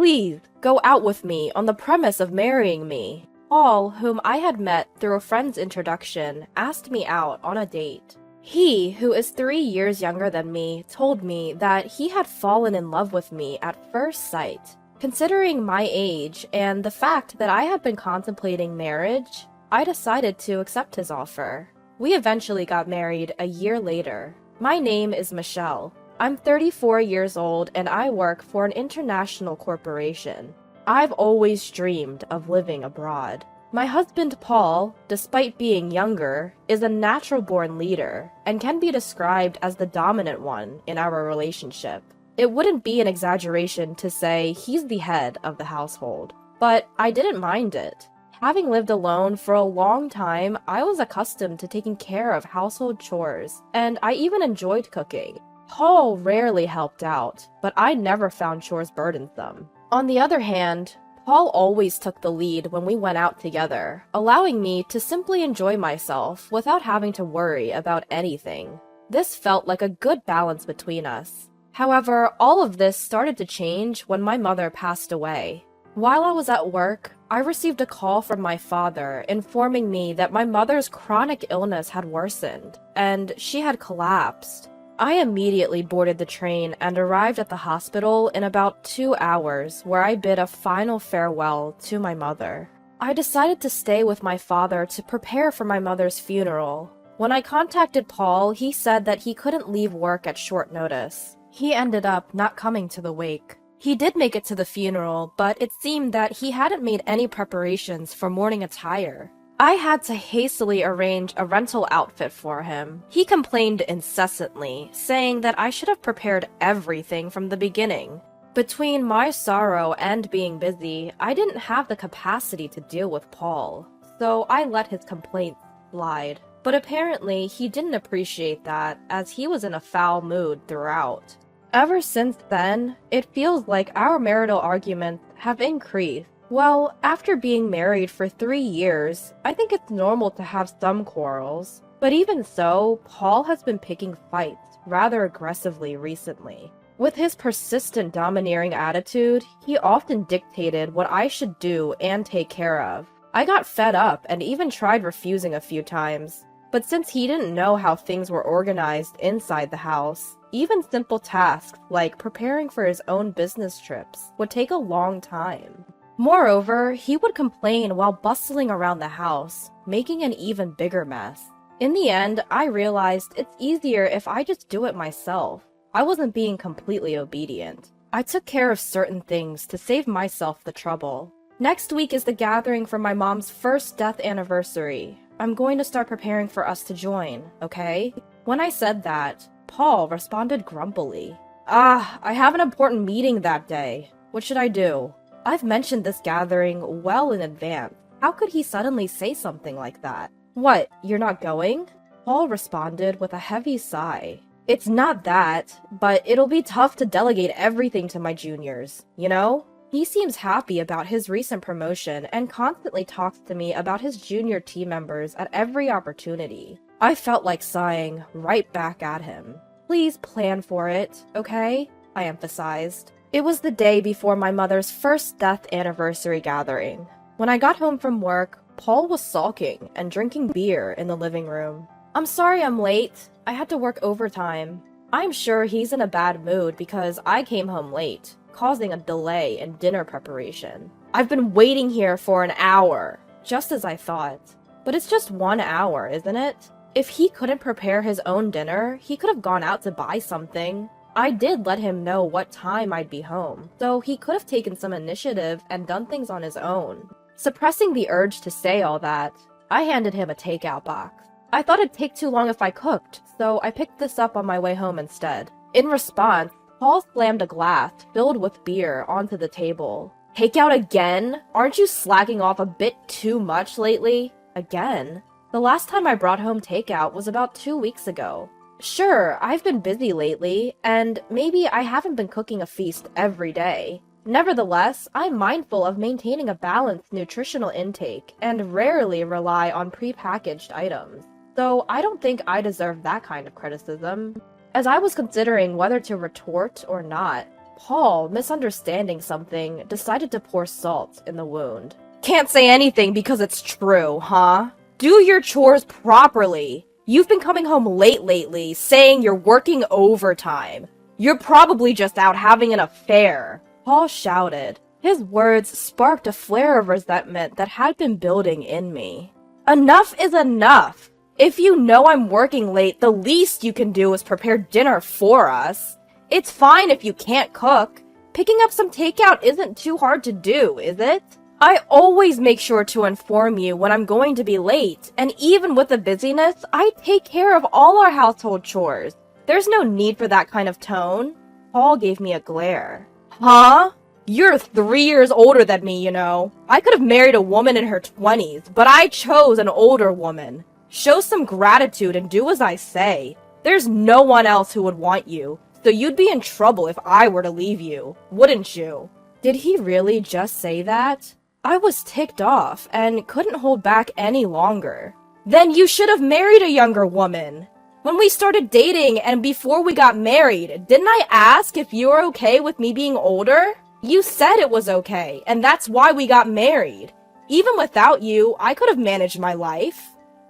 Please, go out with me on the premise of marrying me. Paul, whom I had met through a friend's introduction, asked me out on a date. He, who is 3 years younger than me, told me that he had fallen in love with me at first sight. Considering my age and the fact that I had been contemplating marriage, I decided to accept his offer. We eventually got married a year later. My name is Michelle. I'm 34 years old and I work for an international corporation. I've always dreamed of living abroad. My husband Paul, despite being younger, is a natural-born leader and can be described as the dominant one in our relationship. It wouldn't be an exaggeration to say he's the head of the household, but I didn't mind it. Having lived alone for a long time, I was accustomed to taking care of household chores, and I even enjoyed cooking. Paul rarely helped out, but I never found chores burdensome. On the other hand, Paul always took the lead when we went out together, allowing me to simply enjoy myself without having to worry about anything. This felt like a good balance between us. However, all of this started to change when my mother passed away. While I was at work, I received a call from my father informing me that my mother's chronic illness had worsened, and she had collapsed. I immediately boarded the train and arrived at the hospital in about 2 hours, where I bid a final farewell to my mother. I decided to stay with my father to prepare for my mother's funeral. When I contacted Paul, he said that he couldn't leave work at short notice. He ended up not coming to the wake. He did make it to the funeral, but it seemed that he hadn't made any preparations for mourning attire. I had to hastily arrange a rental outfit for him. He complained incessantly, saying that I should have prepared everything from the beginning. Between my sorrow and being busy, I didn't have the capacity to deal with Paul, so I let his complaints slide. But apparently, he didn't appreciate that, as he was in a foul mood throughout. Ever since then, it feels like our marital arguments have increased. Well, after being married for 3 years, I think it's normal to have some quarrels. But even so, Paul has been picking fights rather aggressively recently. With his persistent domineering attitude, he often dictated what I should do and take care of. I got fed up and even tried refusing a few times. But since he didn't know how things were organized inside the house, even simple tasks like preparing for his own business trips would take a long time. Moreover, he would complain while bustling around the house, making an even bigger mess. In the end, I realized it's easier if I just do it myself. I wasn't being completely obedient. I took care of certain things to save myself the trouble. Next week is the gathering for my mom's first death anniversary. I'm going to start preparing for us to join, okay? When I said that, Paul responded grumpily. I have an important meeting that day. What should I do? I've mentioned this gathering well in advance. How could he suddenly say something like that? What, you're not going? Paul responded with a heavy sigh. It's not that, but it'll be tough to delegate everything to my juniors, you know? He seems happy about his recent promotion and constantly talks to me about his junior team members at every opportunity. I felt like sighing right back at him. Please plan for it, okay? I emphasized. It was the day before my mother's first death anniversary gathering. When I got home from work, Paul was sulking and drinking beer in the living room. I'm sorry I'm late. I had to work overtime. I'm sure he's in a bad mood because I came home late, causing a delay in dinner preparation. I've been waiting here for an hour, just as I thought. But it's just 1 hour, isn't it? If he couldn't prepare his own dinner, he could have gone out to buy something. I did let him know what time I'd be home, so he could have taken some initiative and done things on his own. Suppressing the urge to say all that, I handed him a takeout box. I thought it'd take too long if I cooked, so I picked this up on my way home instead. In response, Paul slammed a glass filled with beer onto the table. Takeout again? Aren't you slacking off a bit too much lately? Again? The last time I brought home takeout was about 2 weeks ago. Sure, I've been busy lately, and maybe I haven't been cooking a feast every day. Nevertheless, I'm mindful of maintaining a balanced nutritional intake and rarely rely on prepackaged items. So I don't think I deserve that kind of criticism. As I was considering whether to retort or not, Paul, misunderstanding something, decided to pour salt in the wound. Can't say anything because it's true, huh? Do your chores properly. You've been coming home late lately, saying you're working overtime. You're probably just out having an affair, Paul shouted. His words sparked a flare of resentment that had been building in me. Enough is enough. If you know I'm working late, the least you can do is prepare dinner for us. It's fine if you can't cook. Picking up some takeout isn't too hard to do, is it? I always make sure to inform you when I'm going to be late, and even with the busyness, I take care of all our household chores. There's no need for that kind of tone. Paul gave me a glare. Huh? You're 3 years older than me, you know. I could have married a woman in her 20s, but I chose an older woman. Show some gratitude and do as I say. There's no one else who would want you, so you'd be in trouble if I were to leave you, wouldn't you? Did he really just say that? I was ticked off and couldn't hold back any longer. Then you should have married a younger woman. When we started dating and before we got married, didn't I ask if you were okay with me being older? You said it was okay, and that's why we got married. Even without you, I could have managed my life.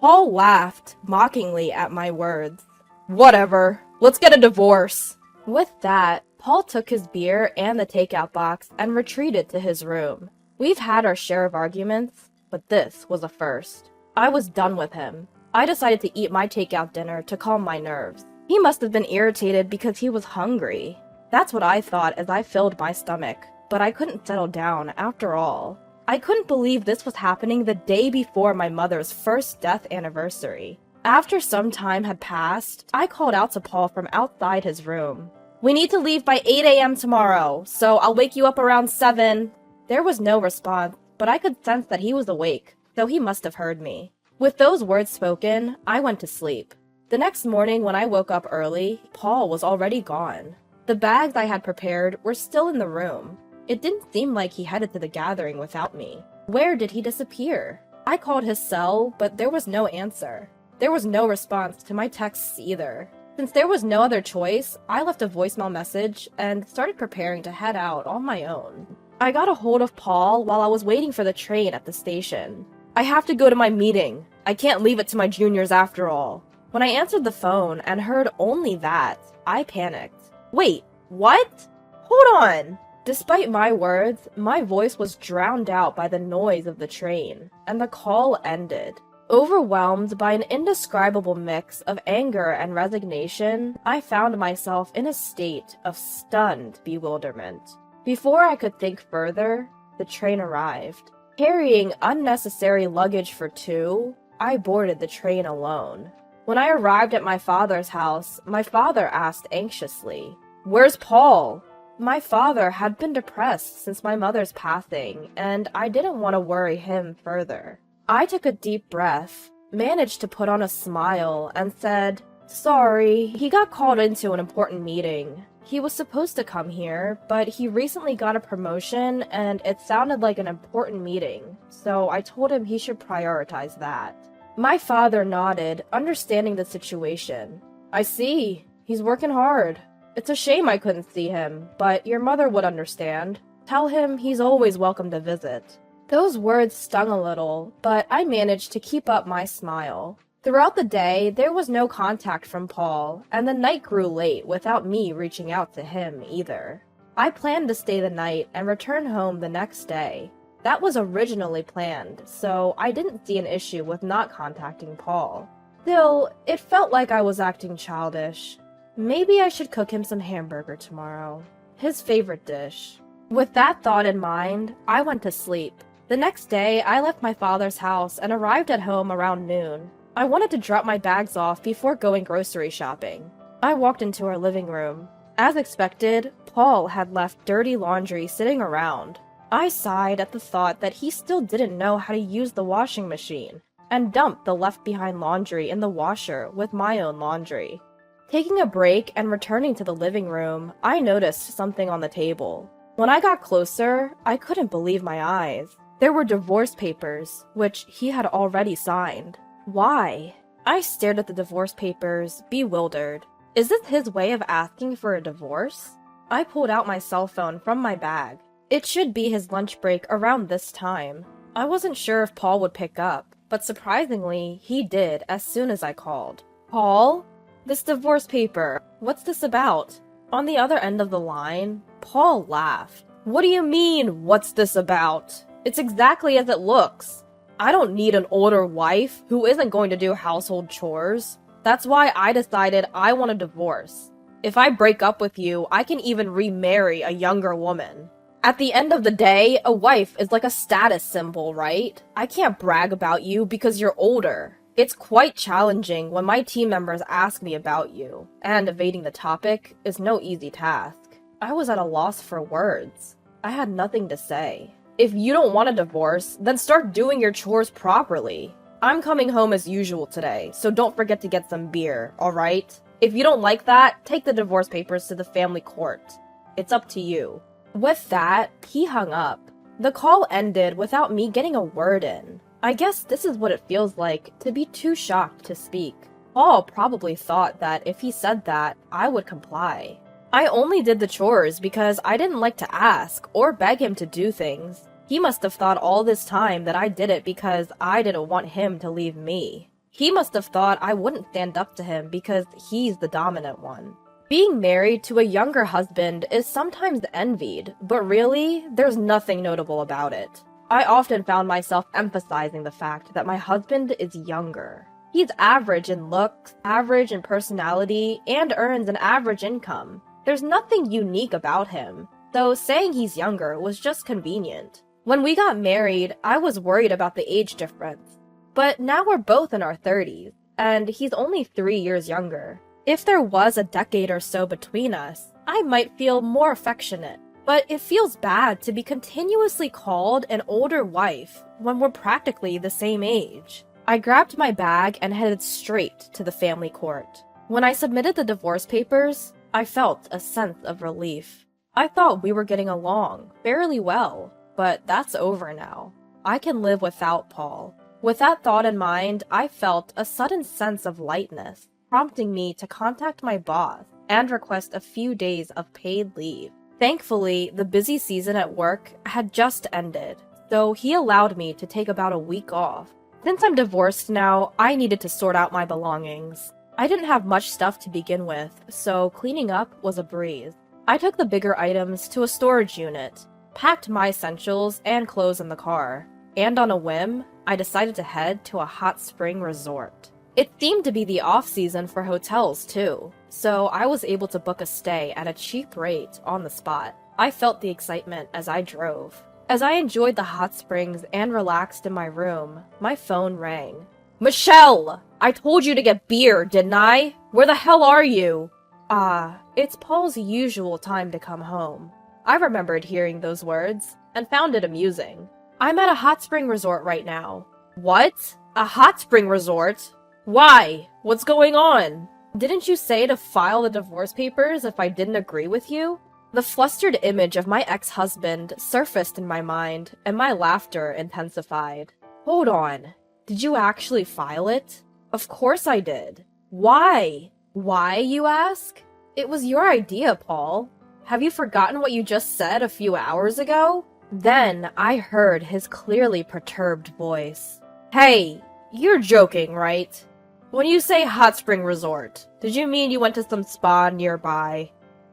Paul laughed mockingly at my words. Whatever, let's get a divorce. With that, Paul took his beer and the takeout box and retreated to his room. We've had our share of arguments, but this was a first. I was done with him. I decided to eat my takeout dinner to calm my nerves. He must have been irritated because he was hungry. That's what I thought as I filled my stomach, but I couldn't settle down after all. I couldn't believe this was happening the day before my mother's first death anniversary. After some time had passed, I called out to Paul from outside his room. We need to leave by 8 a.m. tomorrow, so I'll wake you up around 7. There was no response, but I could sense that he was awake, so he must have heard me. With those words spoken, I went to sleep. The next morning when I woke up early, Paul was already gone. The bags I had prepared were still in the room. It didn't seem like he headed to the gathering without me. Where did he disappear? I called his cell, but there was no answer. There was no response to my texts either. Since there was no other choice, I left a voicemail message and started preparing to head out on my own. I got a hold of Paul while I was waiting for the train at the station. I have to go to my meeting. I can't leave it to my juniors after all. When I answered the phone and heard only that, I panicked. Wait, what? Hold on! Despite my words, my voice was drowned out by the noise of the train, and the call ended. Overwhelmed by an indescribable mix of anger and resignation, I found myself in a state of stunned bewilderment. Before I could think further, the train arrived. Carrying unnecessary luggage for two, I boarded the train alone. When I arrived at my father's house, my father asked anxiously, "Where's Paul?" My father had been depressed since my mother's passing, and I didn't want to worry him further. I took a deep breath, managed to put on a smile, and said, "Sorry, he got called into an important meeting. He was supposed to come here, but he recently got a promotion and it sounded like an important meeting, so I told him he should prioritize that." My father nodded, understanding the situation. "I see. He's working hard. It's a shame I couldn't see him, but your mother would understand. Tell him he's always welcome to visit." Those words stung a little, but I managed to keep up my smile. Throughout the day, there was no contact from Paul, and the night grew late without me reaching out to him either. I planned to stay the night and return home the next day. That was originally planned, so I didn't see an issue with not contacting Paul. Still, it felt like I was acting childish. Maybe I should cook him some hamburger tomorrow. His favorite dish. With that thought in mind, I went to sleep. The next day, I left my father's house and arrived at home around noon. I wanted to drop my bags off before going grocery shopping. I walked into our living room. As expected, Paul had left dirty laundry sitting around. I sighed at the thought that he still didn't know how to use the washing machine, and dumped the left-behind laundry in the washer with my own laundry. Taking a break and returning to the living room, I noticed something on the table. When I got closer, I couldn't believe my eyes. There were divorce papers, which he had already signed. Why? I stared at the divorce papers, bewildered. Is this his way of asking for a divorce? I pulled out my cell phone from my bag. It should be his lunch break around this time. I wasn't sure if Paul would pick up, but surprisingly, he did as soon as I called. Paul? This divorce paper. What's this about? On the other end of the line, Paul laughed. What do you mean, what's this about? It's exactly as it looks. I don't need an older wife who isn't going to do household chores. That's why I decided I want a divorce. If I break up with you, I can even remarry a younger woman. At the end of the day, a wife is like a status symbol, right? I can't brag about you because you're older. It's quite challenging when my team members ask me about you, and evading the topic is no easy task. I was at a loss for words. I had nothing to say. If you don't want a divorce, then start doing your chores properly. I'm coming home as usual today, so don't forget to get some beer, alright? If you don't like that, take the divorce papers to the family court. It's up to you. With that, he hung up. The call ended without me getting a word in. I guess this is what it feels like to be too shocked to speak. Paul probably thought that if he said that, I would comply. I only did the chores because I didn't like to ask or beg him to do things. He must have thought all this time that I did it because I didn't want him to leave me. He must have thought I wouldn't stand up to him because he's the dominant one. Being married to a younger husband is sometimes envied, but really, there's nothing notable about it. I often found myself emphasizing the fact that my husband is younger. He's average in looks, average in personality, and earns an average income. There's nothing unique about him, though saying he's younger was just convenient. When we got married, I was worried about the age difference. But now we're both in our 30s, and he's only 3 years younger. If there was a decade or so between us, I might feel more affectionate. But it feels bad to be continuously called an older wife when we're practically the same age. I grabbed my bag and headed straight to the family court. When I submitted the divorce papers, I felt a sense of relief. I thought we were getting along fairly well, but that's over now. I can live without Paul. With that thought in mind, I felt a sudden sense of lightness, prompting me to contact my boss and request a few days of paid leave. Thankfully, the busy season at work had just ended, so he allowed me to take about a week off. Since I'm divorced now, I needed to sort out my belongings. I didn't have much stuff to begin with, so cleaning up was a breeze. I took the bigger items to a storage unit, packed my essentials and clothes in the car, and on a whim, I decided to head to a hot spring resort. It seemed to be the off-season for hotels, too, so I was able to book a stay at a cheap rate on the spot. I felt the excitement as I drove. As I enjoyed the hot springs and relaxed in my room, my phone rang. Michelle! I told you to get beer, didn't I? Where the hell are you? It's Paul's usual time to come home. I remembered hearing those words, and found it amusing. I'm at a hot spring resort right now. What? A hot spring resort? Why? What's going on? Didn't you say to file the divorce papers if I didn't agree with you? The flustered image of my ex-husband surfaced in my mind, and my laughter intensified. Hold on. Did you actually file it? Of course I did. Why? Why, you ask? It was your idea, Paul. Have you forgotten what you just said a few hours ago? Then I heard his clearly perturbed voice. Hey, you're joking, right? When you say hot spring resort, did you mean you went to some spa nearby?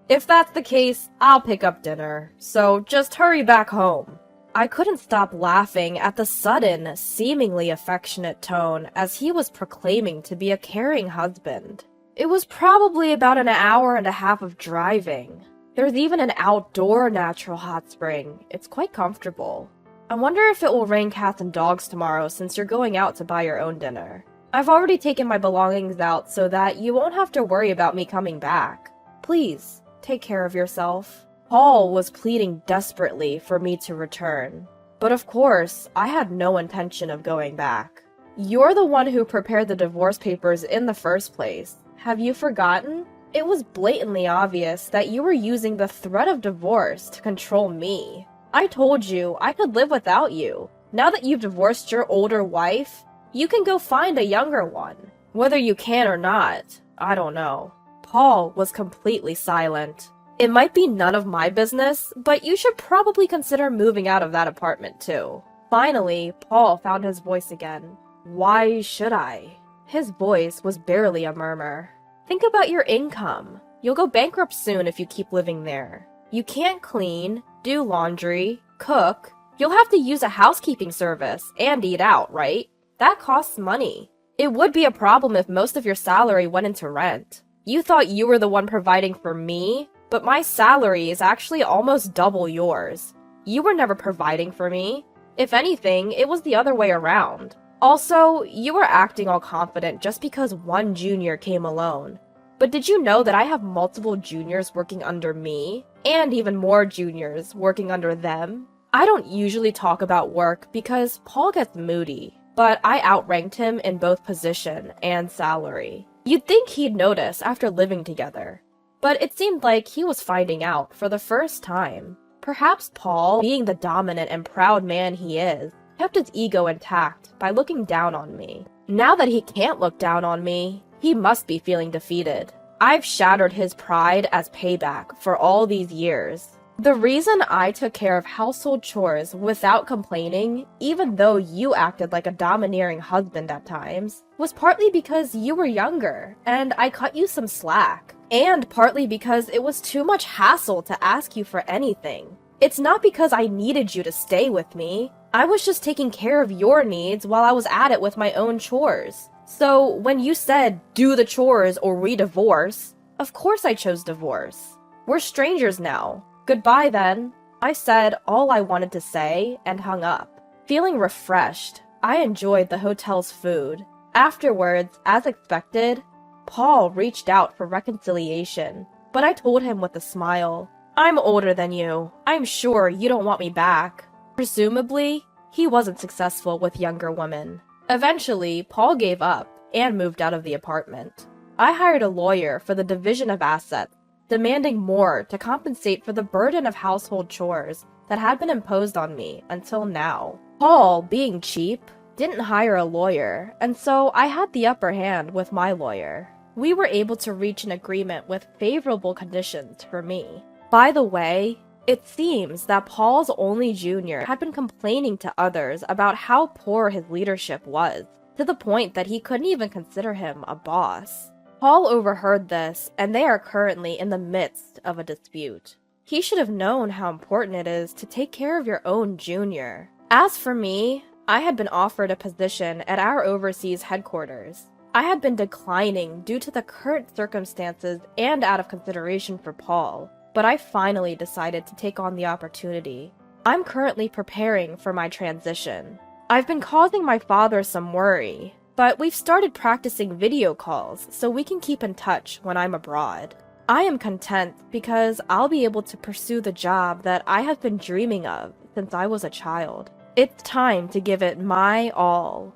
If that's the case, I'll pick up dinner, so just hurry back home. I couldn't stop laughing at the sudden, seemingly affectionate tone as he was proclaiming to be a caring husband. It was probably about an hour and a half of driving. There's even an outdoor natural hot spring. It's quite comfortable. I wonder if it will rain cats and dogs tomorrow since you're going out to buy your own dinner. I've already taken my belongings out so that you won't have to worry about me coming back. Please, take care of yourself. Paul was pleading desperately for me to return. But of course, I had no intention of going back. You're the one who prepared the divorce papers in the first place. Have you forgotten? It was blatantly obvious that you were using the threat of divorce to control me. I told you I could live without you. Now that you've divorced your older wife, you can go find a younger one. Whether you can or not, I don't know. Paul was completely silent. It might be none of my business, but you should probably consider moving out of that apartment too. Finally, Paul found his voice again. Why should I? His voice was barely a murmur. Think about your income. You'll go bankrupt soon if you keep living there. You can't clean, do laundry, cook. You'll have to use a housekeeping service and eat out, right? That costs money. It would be a problem if most of your salary went into rent. You thought you were the one providing for me, but my salary is actually almost double yours. You were never providing for me. If anything, it was the other way around. Also, you were acting all confident just because one junior came alone. But did you know that I have multiple juniors working under me, and even more juniors working under them? I don't usually talk about work because Paul gets moody, but I outranked him in both position and salary. You'd think he'd notice after living together, but it seemed like he was finding out for the first time. Perhaps Paul, being the dominant and proud man he is, kept his ego intact by looking down on me. Now that he can't look down on me, he must be feeling defeated. I've shattered his pride as payback for all these years. The reason I took care of household chores without complaining, even though you acted like a domineering husband at times, was partly because you were younger, and I cut you some slack. And partly because it was too much hassle to ask you for anything. It's not because I needed you to stay with me. I was just taking care of your needs while I was at it with my own chores. So when you said, do the chores or we divorce, of course I chose divorce. We're strangers now. Goodbye then. I said all I wanted to say and hung up. Feeling refreshed, I enjoyed the hotel's food. Afterwards, as expected, Paul reached out for reconciliation, but I told him with a smile, I'm older than you. I'm sure you don't want me back. Presumably, he wasn't successful with younger women. Eventually, Paul gave up and moved out of the apartment. I hired a lawyer for the division of assets, demanding more to compensate for the burden of household chores that had been imposed on me until now. Paul, being cheap, didn't hire a lawyer, and so I had the upper hand with my lawyer. We were able to reach an agreement with favorable conditions for me. By the way, it seems that Paul's only junior had been complaining to others about how poor his leadership was, to the point that he couldn't even consider him a boss. Paul overheard this, and they are currently in the midst of a dispute. He should have known how important it is to take care of your own junior. As for me, I had been offered a position at our overseas headquarters. I had been declining due to the current circumstances and out of consideration for Paul, but I finally decided to take on the opportunity. I'm currently preparing for my transition. I've been causing my father some worry, but we've started practicing video calls so we can keep in touch when I'm abroad. I am content because I'll be able to pursue the job that I have been dreaming of since I was a child. It's time to give it my all.